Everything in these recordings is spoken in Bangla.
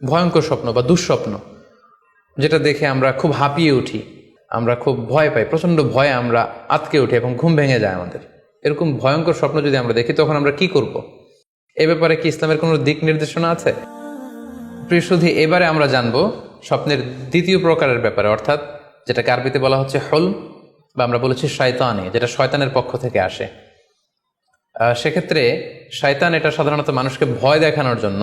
ভয়ঙ্কর স্বপ্ন বা দুঃস্বপ্ন, যেটা দেখে আমরা খুব হাঁপিয়ে উঠি, আমরা খুব ভয় পাই, প্রচণ্ড ভয়ে আমরা আঁতকে উঠি এবং ঘুম ভেঙে যায় আমাদের। এরকম ভয়ঙ্কর স্বপ্ন যদি আমরা দেখি তখন আমরা কি করব? এ ব্যাপারে কি ইসলামের কোনো দিক নির্দেশনা আছে? প্রিয় সুধী, এবারে আমরা জানবো স্বপ্নের দ্বিতীয় প্রকারের ব্যাপারে, অর্থাৎ যেটাকে আরবিতে বলা হচ্ছে হলম, বা আমরা বলেছি শয়তানি, যেটা শয়তানের পক্ষ থেকে আসে। সেক্ষেত্রে শয়তান এটা সাধারণত মানুষকে ভয় দেখানোর জন্য,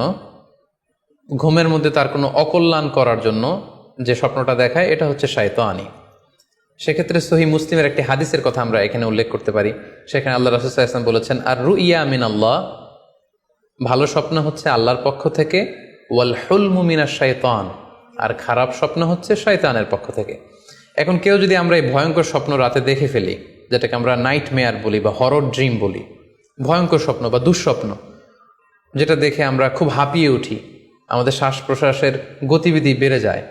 ঘুমের মধ্যে তার কোনো অকল্যাণ করার জন্য যে স্বপ্নটা দেখায়, এটা হচ্ছে শয়তানি। সেক্ষেত্রে সহিহ মুসলিমের একটি হাদিসের কথা আমরা এখানে উল্লেখ করতে পারি। সেখানে আল্লাহ রাসূল সাল্লাল্লাহু আলাইহি ওয়াসাল্লাম বলেছেন, আর রুইয়া মিন আল্লাহ, ভালো স্বপ্ন হচ্ছে আল্লাহর পক্ষ থেকে, ওয়াল হুলমু মিনাশ শাইতান, আর খারাপ স্বপ্ন হচ্ছে শয়তানের পক্ষ থেকে। এখন কেউ যদি আমরা এই ভয়ঙ্কর স্বপ্ন রাতে দেখে ফেলি, যেটাকে আমরা নাইট মেয়ার বলি বা হরর ড্রিম বলি, ভয়ঙ্কর স্বপ্ন বা দুঃস্বপ্ন, যেটা দেখে আমরা খুব হাঁপিয়ে উঠি, আমাদের শ্বাস প্রশ্বাসের গতিবিধি বেড়ে যায়,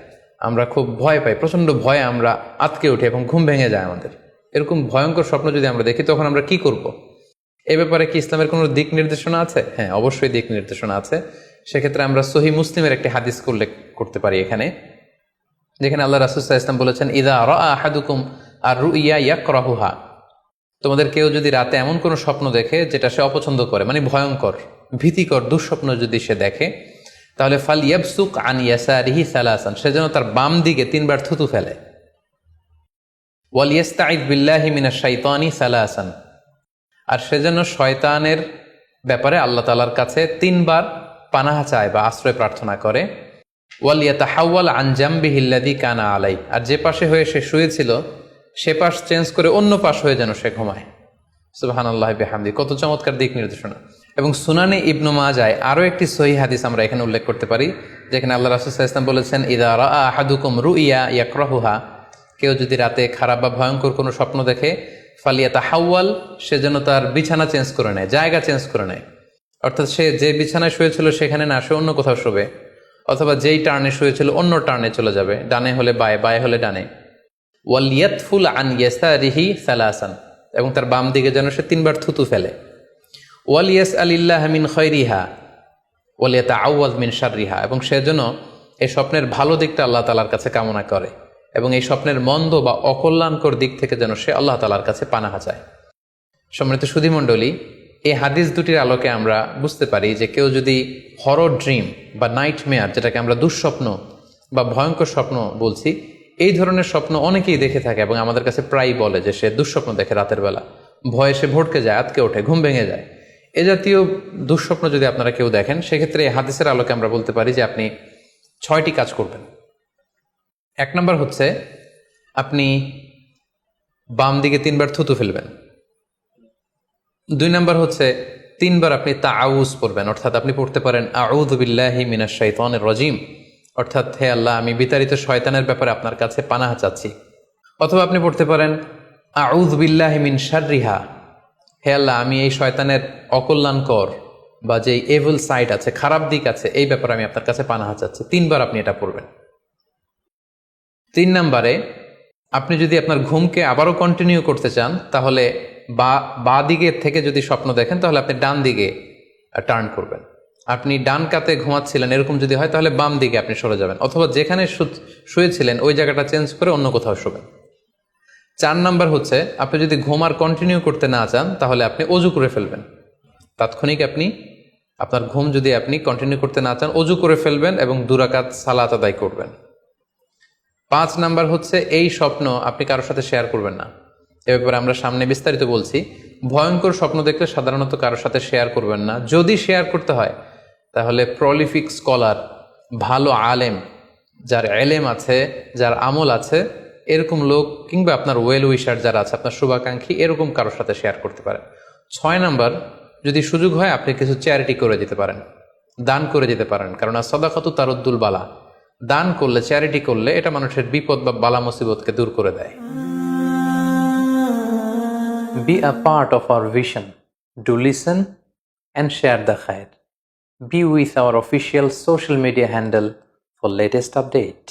আমরা খুব ভয় পাই, প্রচণ্ড ভয়ে আমরা আঁতকে উঠি এবং ঘুম ভেঙে যায় আমাদের। এরকম ভয়ঙ্কর স্বপ্ন যদি আমরা দেখি তখন আমরা কি করব? এ ব্যাপারে কি ইসলামের কোনো দিক নির্দেশনা আছে? হ্যাঁ, অবশ্যই দিক নির্দেশনা আছে। সেক্ষেত্রে আমরা সহিহ মুসলিমের একটি হাদিস উল্লেখ করতে পারি এখানে, যেখানে আল্লাহ রাসূল সাল্লাল্লাহু আলাইহি ওয়াসাল্লাম বলেছেন, ইযা রাআ আহাদুকুম আর রুইয়া ইয়াকরাহুহা, তোমাদের কেউ যদি রাতে এমন কোনো স্বপ্ন দেখে যেটা সে অপছন্দ করে, মানে ভয়ঙ্কর, ভীতিকর দুঃস্বপ্ন যদি সে দেখে, তাহলে ফাল ইয়াবসুক আন ইয়াসারিহি সালাসান, সে যেন তার বাম দিকে 3 বার থুতু ফেলে। ওয়াল ইস্তাইদ বিল্লাহি মিনাশ শাইতানি সালাসান, আর সে যেন শয়তানের ব্যাপারে আল্লাহ তাআলার কাছে 3 বার পানাহা চায় বা আশ্রয় প্রার্থনা করে। ওয়াল ইয়াতাহাওয়াল আন জামবিহি আল্লাযী কানা আলাই, আর যে পাশে হয়ে সে শুয়েছিল সে পাশ চেঞ্জ করে অন্য পাশ হয়ে যেন সে ঘুমায়। সুবহানাল্লাহি বিহামদি, কত চমৎকার দিক নির্দেশনা। এবং সুনানে ইবনু মাজায় আরও একটি সহিহ হাদিস আমরা এখানে উল্লেখ করতে পারি, যেখানে আল্লাহ রাসূল সাল্লাল্লাহু আলাইহি ওয়াসাল্লাম বলেছেন, ইযা রাআ আহাদুকুম রুইয়া ইয়াকরাহুহা, কেউ যদি রাতে খারাপ বা ভয়ঙ্কর কোনো স্বপ্ন দেখে, ফালিয়াতাহাওয়াল, সে যেন তার বিছানা চেঞ্জ করে নেয়, জায়গা চেঞ্জ করে নেয়। অর্থাৎ সে যে বিছানায় শুয়েছিল সেখানে না, সে অন্য কোথাও শোবে, অথবা যেই টার্নে শুয়েছিল অন্য টার্নে চলে যাবে, ডানে হলে বায়ে, বায়ে হলে ডানে। ওয়াল ইয়াতফুল আন ইয়াসারিহি সালাসান, এবং তার বাম দিকে যেন সে 3 বার থুতু ফেলে। ওয়াল ইয়াসআলিল্লাহ মিন খায়রিহা ওয়াল ইয়াতাআওয়াজ মিন শাররিহা, এবং সে যেন এই স্বপ্নের ভালো দিকটা আল্লাহ তাআলার কাছে কামনা করে, এবং এই স্বপ্নের মন্দ বা অকল্যাণকর দিক থেকে যেন সে আল্লাহ তাআলার কাছে পানাহা চায়। সম্মানিত সুধীমণ্ডলী, এই হাদিস দুটির আলোকে আমরা বুঝতে পারি যে কেউ যদি হরর ড্রিম বা নাইট মেয়ার, যেটাকে আমরা দুঃস্বপ্ন বা ভয়ঙ্কর স্বপ্ন বলছি, এই ধরনের স্বপ্ন অনেকেই দেখে থাকে এবং আমাদের কাছে প্রায়ই বলে যে সে দুঃস্বপ্ন দেখে রাতের বেলা, ভয়ে সে ভড়কে যায়, আতকে ওঠে, ঘুম ভেঙে যায়। এ জাতীয় দুঃস্বপ্ন যদি আপনারা কেউ দেখেন, সেক্ষেত্রে এই হাদিসের আলোকে আমরা বলতে পারি যে আপনি 6টি কাজ করবেন। 1 নম্বর হচ্ছে আপনি বাম দিকে 3 বার থুতু ফেলবেন। 2 নম্বর হচ্ছে 3 বার আপনি তাআউজ পড়বেন, অর্থাৎ আপনি পড়তে পারেন আউযু বিল্লাহি মিনাশ শাইতানির রাজিম, অর্থাৎ হে আল্লাহ, আমি বিতাড়িত শয়তানের ব্যাপারে আপনার কাছে পানাহা চাচ্ছি। অথবা আপনি পড়তে পারেন আউযু বিল্লাহি মিন শাররিহা, হে আল্লাহ, আমি এই শয়তানের অকল্যাণকর বা যে এভিল সাইড আছে, খারাপ দিক আছে, এই ব্যাপারে আমি আপনার কাছে পানাহা চাচ্ছি। 3 বার আপনি এটা পড়বেন। 3 নম্বরে আপনি যদি আপনার ঘুমকে আবারও কন্টিনিউ করতে চান, তাহলে বা দিকে থেকে যদি স্বপ্ন দেখেন, তাহলে আপনি ডান দিকে টার্ন করবেন। আপনি ডান কাতে ঘুমাচ্ছিলেন, এরকম যদি হয় তাহলে বাম দিকে আপনি সরে যাবেন, অথবা যেখানে শুয়েছিলেন ওই জায়গাটা চেঞ্জ করে অন্য কোথাও শোবেন। 4 নম্বর হচ্ছে আপনি যদি ঘুম আর কন্টিনিউ করতে না চান, তাহলে আপনি অজু করে ফেলবেন। তাৎক্ষণিক আপনি আপনার ঘুম যদি আপনি কন্টিনিউ করতে না চান, অজু করে ফেলবেন এবং 2 রাকাত সালাত আদায় করবেন। 5 নাম্বার হচ্ছে এই স্বপ্ন আপনি কারোর সাথে শেয়ার করবেন না। এ ব্যাপারে আমরা সামনে বিস্তারিত বলছি। ভয়ঙ্কর স্বপ্ন দেখলে সাধারণত কারোর সাথে শেয়ার করবেন না। যদি শেয়ার করতে হয় তাহলে প্রলিফিক স্কলার, ভালো আলেম, যার এলেম আছে, যার আমল আছে, এরকম লোক, কিংবা আপনার ওয়েল উইশার যারা আছে, আপনার শুভাকাঙ্ক্ষী, এরকম কারোর সাথে শেয়ার করতে পারেন। 6 নাম্বার, যদি সুযোগ হয় আপনি কিছু চ্যারিটি করে দিতে পারেন, দান করে দিতে পারেন, কারণ সাদাকাতু তারুদ্দুল বালা, দান করলে, চ্যারিটি করলে এটা মানুষের বিপদ বা বালা মুসিবতকে দূর করে দেয়। Be a part of our vision. Do listen and share the khair. Be with our official social media handle for latest update.